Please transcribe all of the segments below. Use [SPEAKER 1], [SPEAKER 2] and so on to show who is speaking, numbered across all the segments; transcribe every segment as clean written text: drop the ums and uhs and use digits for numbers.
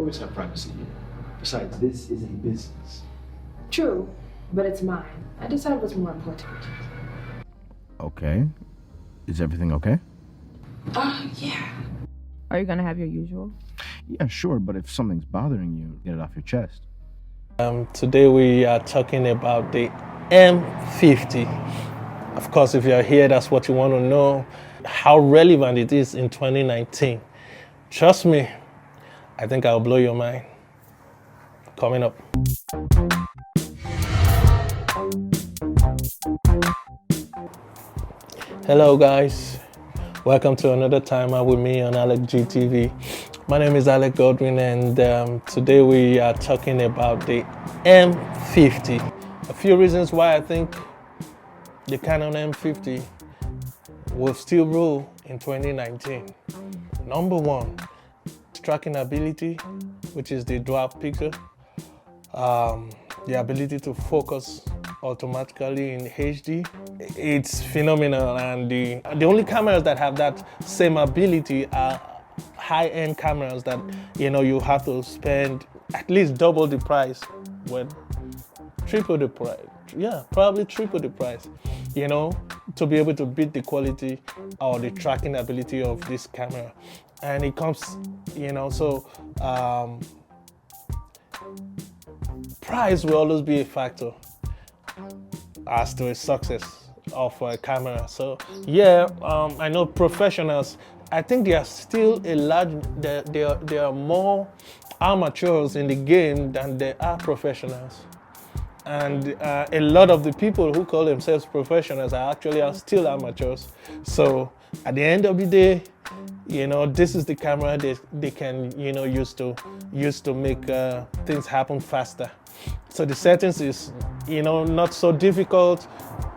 [SPEAKER 1] always have privacy here. Besides, this is a business.
[SPEAKER 2] True, but it's mine. I decided what's more important.
[SPEAKER 3] Okay. Is everything okay?
[SPEAKER 2] Yeah.
[SPEAKER 4] Are you gonna have your usual?
[SPEAKER 3] Yeah, sure, but if something's bothering you, get it off your chest.
[SPEAKER 5] Today we are talking about the M50. Of course, if you're here, that's what you want to know, how relevant it is in 2019. Trust me, I think I'll blow your mind. Coming up. Hello guys, welcome to another timer with me on Alec GTV. My name is Alec Godwin, and today we are talking about the M50. A few reasons why I think the Canon M50 will still rule in 2019. Number one, tracking ability, which is the dual picture. The ability to focus automatically in HD. It's phenomenal, and the only cameras that have that same ability are high-end cameras that you have to spend at least double the price, triple the price. Yeah, probably triple the price, to be able to beat the quality or the tracking ability of this camera. And it comes, price will always be a factor as to a success of a camera. So yeah, I know professionals, I think there are still there are more amateurs in the game than there are professionals. And a lot of the people who call themselves professionals are actually still amateurs. So at the end of the day, this is the camera they can use to make things happen faster. So the settings is not so difficult.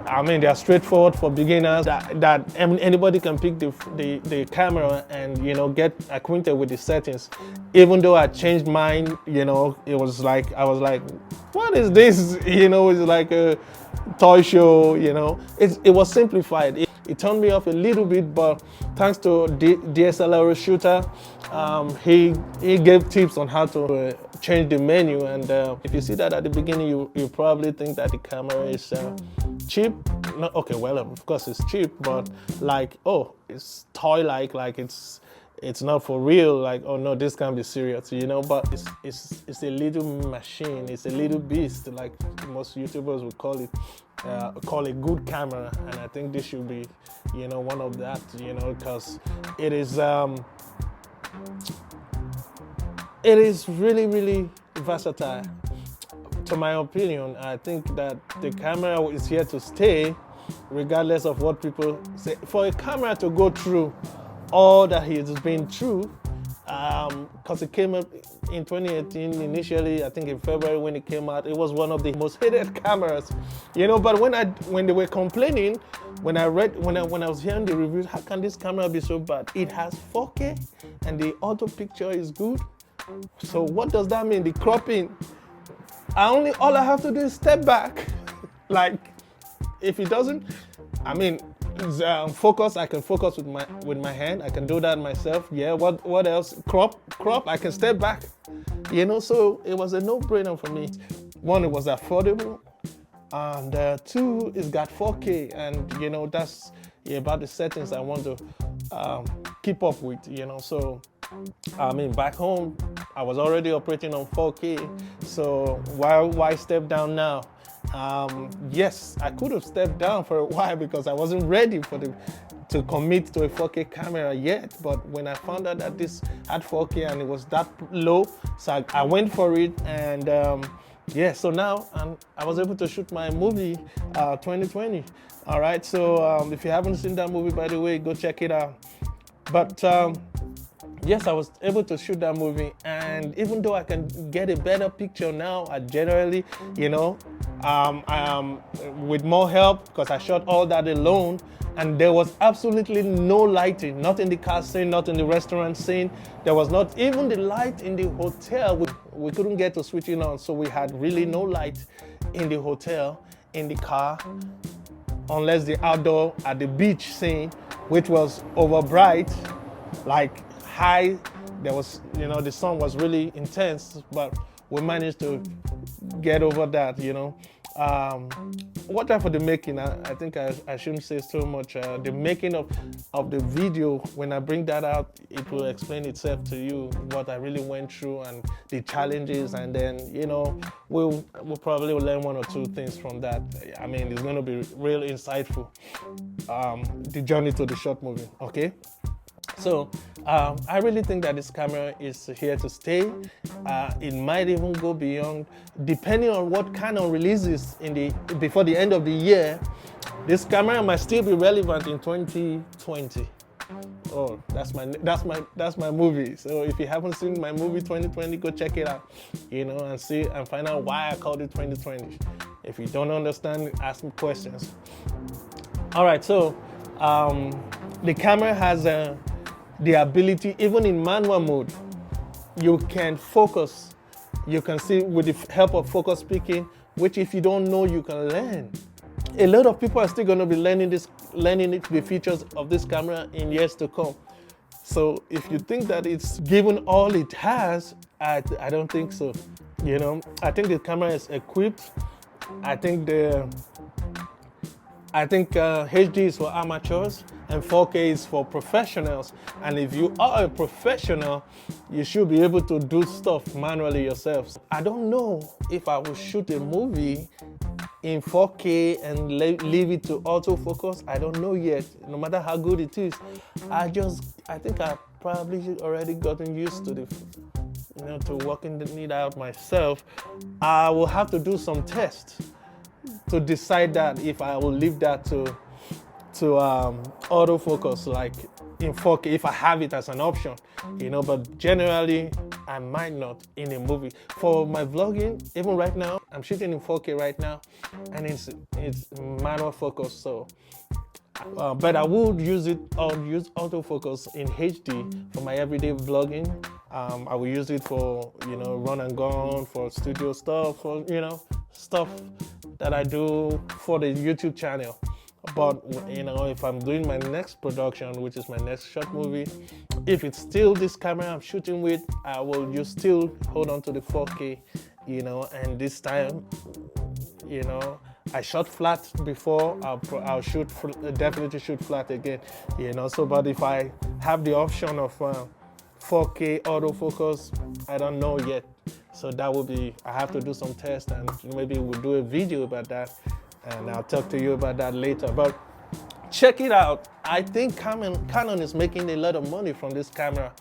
[SPEAKER 5] I mean, they are straightforward for beginners. That anybody can pick the camera and get acquainted with the settings. Even though I changed mine, it was like I was like, what is this? It's like a toy show. It was simplified. It turned me off a little bit, but thanks to DSLR shooter, he gave tips on how to change the menu. And if you see that at the beginning, you probably think that the camera is cheap. No, okay, well, of course it's cheap, but like, oh, it's toy-like it's not for real. Like, oh no, this can't be serious, But it's a little machine. It's a little beast, like most YouTubers would call it. Call a good camera, and I think this should be, one of that, because it is really, really versatile. To my opinion, I think that the camera is here to stay, regardless of what people say. For a camera to go through all that he has been through, because it came up in 2018 initially. I think in February when it came out, it was one of the most hated cameras, But when they were complaining, when I was hearing the reviews, how can this camera be so bad? It has 4K and the auto picture is good. So what does that mean? The cropping, all I have to do is step back. Like, if it doesn't, I mean, focus, I can focus with my hand. I can do that myself. Yeah, what else? Crop, I can step back. So it was a no-brainer for me. One, it was affordable, and two, it's got 4K, and that's about the settings I want to keep up with. So I mean, back home, I was already operating on 4K. So why step down now? Yes, I could have stepped down for a while because I wasn't ready to commit to a 4K camera yet. But when I found out that this had 4K and it was that low, so I went for it. And so now I was able to shoot my movie 2020. All right, so if you haven't seen that movie, by the way, go check it out. But yes, I was able to shoot that movie, and even though I can get a better picture now, I generally, with more help, because I shot all that alone, and there was absolutely no lighting, not in the car scene, not in the restaurant scene. There was not even the light in the hotel. We couldn't get to switch it on, so we had really no light in the hotel, in the car, unless the outdoor at the beach scene, which was over bright, like high there was, the sun was really intense, but we managed to get over that, Watch out for the making. I think I shouldn't say so much. The making of the video, when I bring that out, it will explain itself to you what I really went through and the challenges, and then, we'll probably learn one or two things from that. I mean, it's going to be real insightful, the journey to the short movie, okay? So I really think that this camera is here to stay. It might even go beyond, depending on what Canon releases before the end of the year. This camera might still be relevant in 2020. Oh, that's my movie. So if you haven't seen my movie 2020, go check it out, and see and find out why I called it 2020. If you don't understand, ask me questions. All right, so the camera has the ability, even in manual mode, you can focus. You can see with the help of focus speaking, which if you don't know, you can learn. A lot of people are still going to be learning the features of this camera in years to come. So if you think that it's given all it has, I don't think so. I think the camera is equipped. I think HD is for amateurs and 4K is for professionals. And if you are a professional, you should be able to do stuff manually yourself. I don't know if I will shoot a movie in 4K and leave it to autofocus. I don't know yet, no matter how good it is. I think I've probably already gotten used to to working it out myself. I will have to do some tests to decide that if I will leave that to autofocus, like in 4K, if I have it as an option, but generally I might not in a movie. For my vlogging, even right now, I'm shooting in 4K right now, and it's manual focus, so but I would use autofocus in HD for my everyday vlogging. I will use it for run and gun, for studio stuff, for stuff that I do for the YouTube channel. But if I'm doing my next production, which is my next short movie, if it's still this camera I'm shooting with, I will still hold on to the 4K, and this time, I shot flat before, I'll definitely shoot flat again, so, but if I have the option of 4K autofocus, I don't know yet. So that will be, I have to do some tests, and maybe we'll do a video about that, and I'll talk to you about that later. But check it out. I think Canon is making a lot of money from this camera.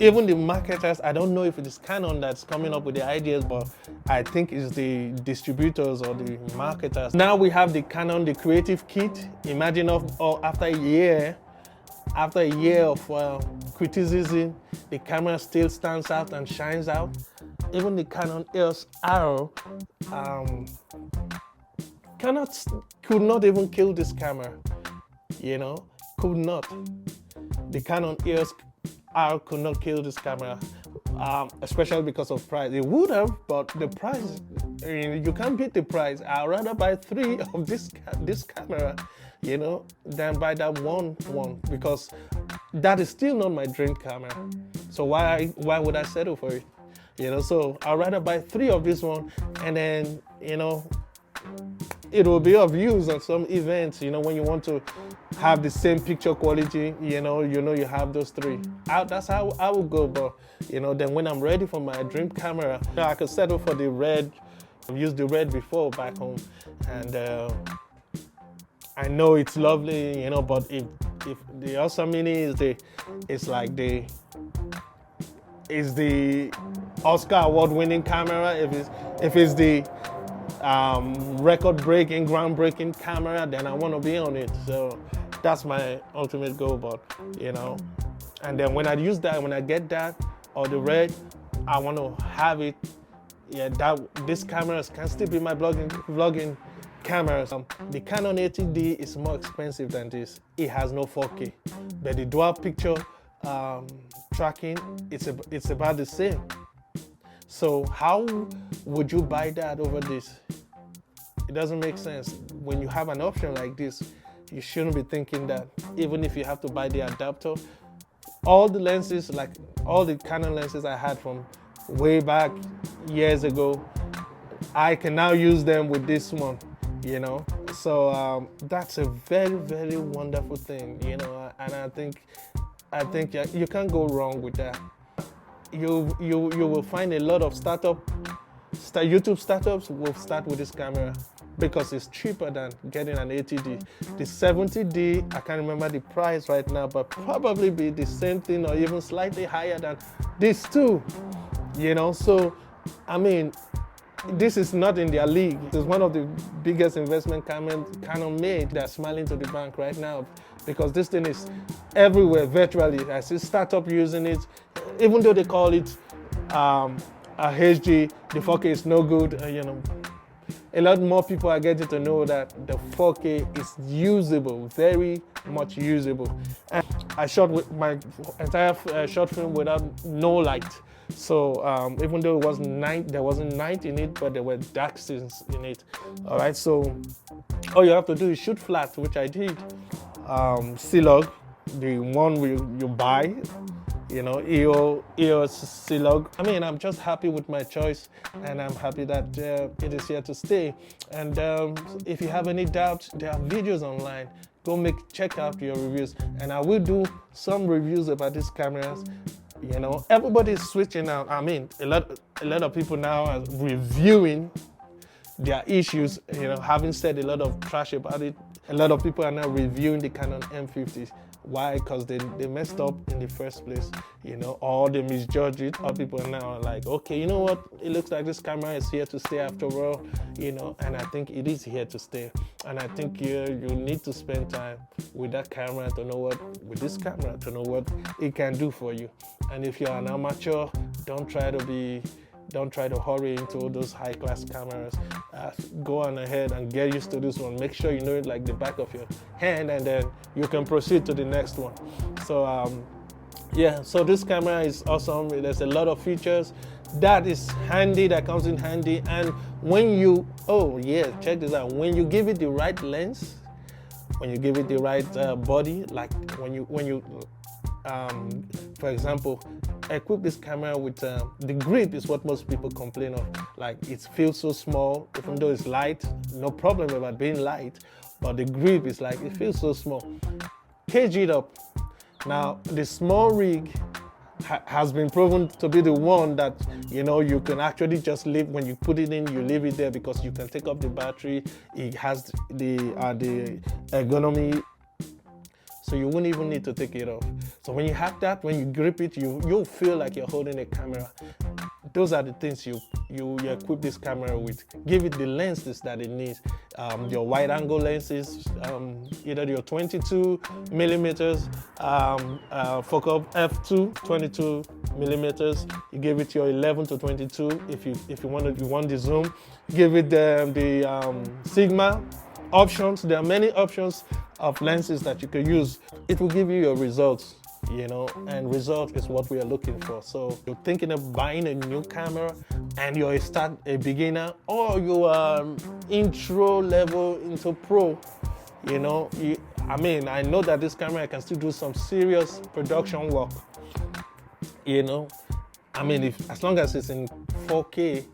[SPEAKER 5] Even the marketers, I don't know if it is Canon that's coming up with the ideas, but I think it's the distributors or the marketers. Now we have the Canon, the creative kit. Imagine after a year of criticism, the camera still stands out and shines out. Even the Canon EOS R could not even kill this camera, could not. The Canon EOS R could not kill this camera, especially because of price. It would have, but the price, you can't beat the price. I'd rather buy 3 of this camera, than buy that one, because that is still not my dream camera. So why would I settle for it? So I'd rather buy 3 of this one, and then, it will be of use on some events, when you want to have the same picture quality, you have those 3. That's how I would go, but, then when I'm ready for my dream camera, I could settle for the red. I've used the red before back home, and I know it's lovely, but if the Ultra Mini is the Oscar award-winning camera, if it's the record-breaking, groundbreaking camera, then I want to be on it. So that's my ultimate goal. But and then when I use that, when I get that or the red, I want to have it. Yeah, this camera can still be my vlogging cameras. The Canon 80D is more expensive than this. It has no 4K, but the dual picture tracking, it's about the same. So how would you buy that over this? It doesn't make sense. When you have an option like this, you shouldn't be thinking that even if you have to buy the adapter, all the lenses, like all the Canon lenses I had from way back years ago, I can now use them with this one, you know. So that's a very, very wonderful thing, you know, and I think you can't go wrong with that. You will find a lot of YouTube startups will start with this camera because it's cheaper than getting an 80D. The 70D, I can't remember the price right now, but probably be the same thing or even slightly higher than this too, you know. So, I mean, this is not in their league. It's one of the biggest investment Canon made. They're smiling to the bank right now because this thing is everywhere virtually. I see startup using it, even though they call it a HD, the 4K is no good, you know. A lot more people are getting to know that the 4K is usable, very much usable. And I shot with my entire short film without no light. So even though it wasn't there wasn't night in it, but there were dark scenes in it. All right, so all you have to do is shoot flat, which I did. C-Log, the one you buy, you know, EOS C-Log. I mean, I'm just happy with my choice, and I'm happy that it is here to stay. And if you have any doubts, there are videos online. Go check out your reviews, and I will do some reviews about these cameras. You know, everybody's switching out. I mean, a lot of people now are reviewing their issues. You know, having said a lot of trash about it, a lot of people are now reviewing the Canon M50. Why? Because they messed up in the first place, you know, or they misjudged it. Or people are now like, okay, you know what? It looks like this camera is here to stay after all, you know, and I think it is here to stay. And I think you need to spend time with that camera to know with this camera to know what it can do for you. And if you're an amateur, don't try to hurry into those high-class cameras. Go on ahead and get used to this one. Make sure you know it like the back of your hand, and then you can proceed to the next one. So yeah, so this camera is awesome. There's a lot of features that is handy, that comes in handy. And when you, oh yeah, check this out. When you give it the right lens, when you give it the right body, like when you for example, equip this camera with the grip is what most people complain of. Like, it feels so small, even though it's light. No problem about being light, but the grip is like, it feels so small. Cage it up. Now, the SMALLRIG has been proven to be the one that, you know, you can actually just leave. When you put it in, you leave it there because you can take up the battery. It has the ergonomy, so you wouldn't even need to take it off. So when you have that, when you grip it, you'll feel like you're holding a camera. Those are the things you equip this camera with. Give it the lenses that it needs. Your wide angle lenses, either your 22 millimeters, focal f2, 22 millimeters. You give it your 11 to 22 if you want the zoom. Give it the Sigma options. There are many options of lenses that you can use. It will give you your results, you know, and result is what we are looking for. So you're thinking of buying a new camera and you're a beginner, or you are intro level into pro, you know. I mean, I know that this camera can still do some serious production work, you know. I mean, as long as it's in 4K,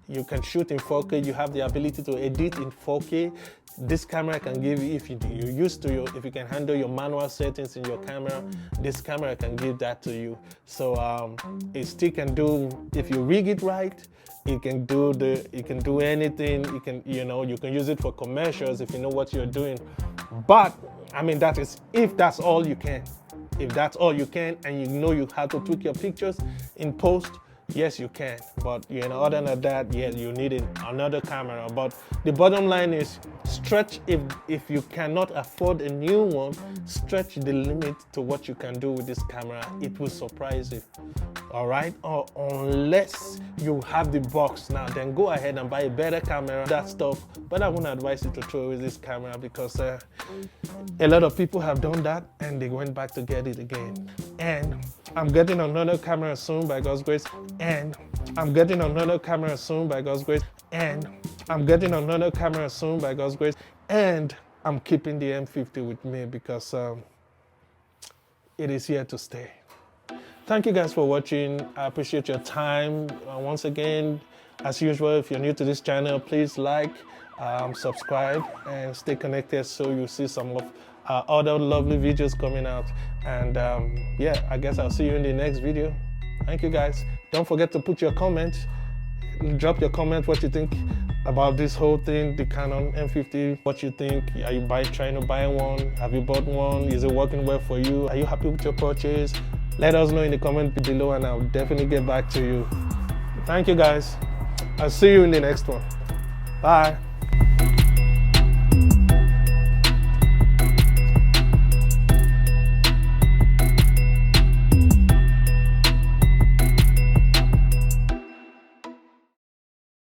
[SPEAKER 5] you can shoot in 4K, you have the ability to edit in 4K. This camera can give you, if you can handle your manual settings in your camera, this camera can give that to you. So it still can do, if you rig it right, it can do anything. You can use it for commercials if you know what you're doing. But I mean, that is if that's all you can. If that's all you can, and you know you have to tweak your pictures in post, yes, you can. But you know, other than that, yeah, you need another camera. But the bottom line is, stretch. If you cannot afford a new one, stretch the limit to what you can do with this camera. It will surprise you. All right, or unless you have the box now, then go ahead and buy a better camera, that stuff. But I wouldn't advise you to throw away this camera because a lot of people have done that and they went back to get it again. And I'm getting another camera soon by God's grace. And I'm getting another camera soon by God's grace. And I'm getting another camera soon by God's grace. And I'm keeping the M50 with me because it is here to stay. Thank you guys for watching. I appreciate your time. Once again, as usual, if you're new to this channel, please like, subscribe, and stay connected so you see some of our other lovely videos coming out. And yeah, I guess I'll see you in the next video. Thank you guys. Don't forget to put your comment. Drop your comment what you think about this whole thing, the Canon M50. What you think? Are you trying to buy one? Have you bought one? Is it working well for you? Are you happy with your purchase? Let us know in the comment below and I'll definitely get back to you. Thank you guys. I'll see you in the next one. Bye.